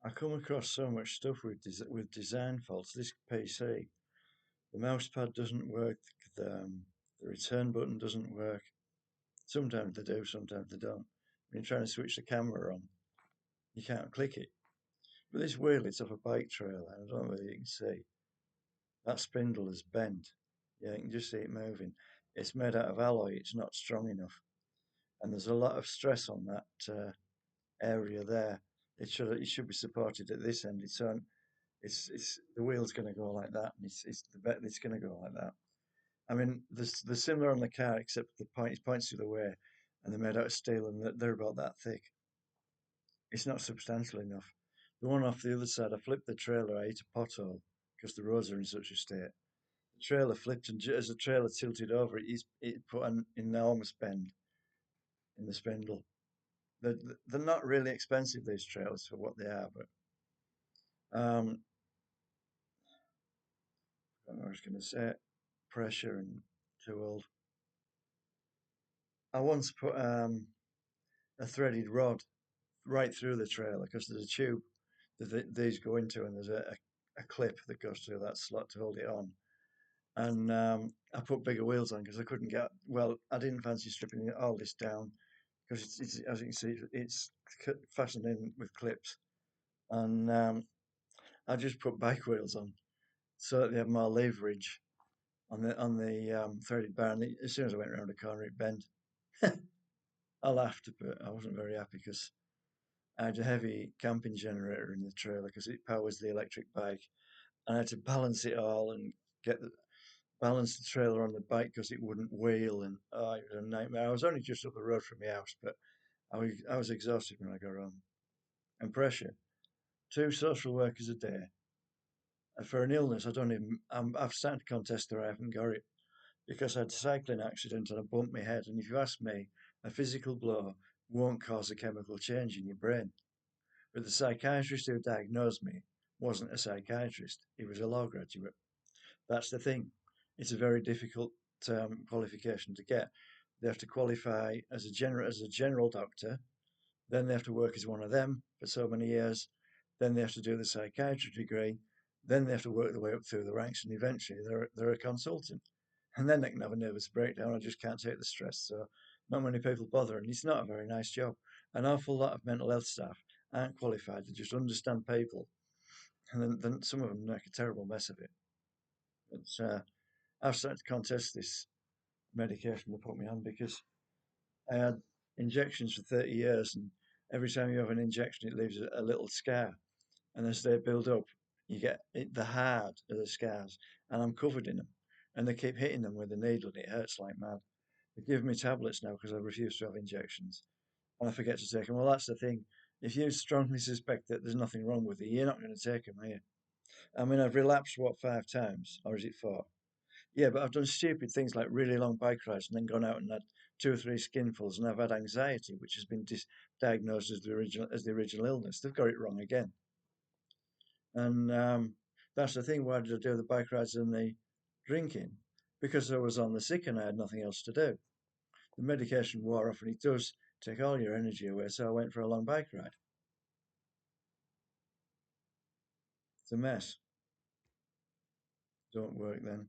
I come across so much stuff with design faults. This PC, the mouse pad doesn't work, the return button doesn't work. Sometimes they do, sometimes they don't. When you're trying to switch the camera on, you can't click it. But this wheel, it's off a bike trailer, and I don't know whether you can see. That spindle is bent. Yeah, you can just see it moving. It's made out of alloy, it's not strong enough. And there's a lot of stress on that area there. It should be supported at this end. It's the wheel's going to go like that, and it's going to go like that. I mean, they're similar on the car, except it points the other way, and they're made out of steel, and they're about that thick. It's not substantial enough. The one off the other side, I flipped the trailer. I hit a pothole because the roads are in such a state. The trailer flipped, and as the trailer tilted over, it put an enormous bend in the spindle. They're not really expensive, these trailers, for what they are, but um, I don't know what I was going to say. Pressure and too old. I once put a threaded rod right through the trailer because there's a tube that these go into, and there's a clip that goes through that slot to hold it on. And I put bigger wheels on because I couldn't get. Well, I didn't fancy stripping all this down because it's as you can see, it's fastened in with clips, and I just put bike wheels on so that they have more leverage on the threaded bar. And as soon as I went around the corner, it bent. I laughed, but I wasn't very happy because I had a heavy camping generator in the trailer because it powers the electric bike, and I had to balance it all and balance the trailer on the bike because it wouldn't wheel, and it was a nightmare. I was only just up the road from my house, but I was exhausted when I got home. And pressure, two social workers a day. And for an illness, I don't even. I've started to contest that I haven't got it because I had a cycling accident and I bumped my head. And if you ask me, a physical blow won't cause a chemical change in your brain. But the psychiatrist who diagnosed me wasn't a psychiatrist; he was a law graduate. That's the thing. It's a very difficult qualification to get. They have to qualify as a general doctor. Then they have to work as one of them for so many years. Then they have to do the psychiatry degree. Then they have to work their way up through the ranks, and eventually they're a consultant. And then they can have a nervous breakdown. I just can't take the stress. So not many people bother, and it's not a very nice job. An awful lot of mental health staff aren't qualified to just understand people, and then some of them make a terrible mess of it. But I've started to contest this medication they put me on because I had injections for 30 years, and every time you have an injection, it leaves a little scar. And as they build up, you get the hard of the scars, and I'm covered in them. And they keep hitting them with a needle, and it hurts like mad. They give me tablets now because I refuse to have injections, and I forget to take them. Well, that's the thing. If you strongly suspect that there's nothing wrong with you, you're not going to take them, are you? I mean, I've relapsed, what, 5 times? Or is it 4? Yeah, but I've done stupid things like really long bike rides and then gone out and had 2 or 3 skinfuls, and I've had anxiety, which has been diagnosed as the original illness. They've got it wrong again, and that's the thing. Why did I do the bike rides and the drinking? Because I was on the sick and I had nothing else to do. The medication wore off, and it does take all your energy away. So I went for a long bike ride. It's a mess. Don't work then.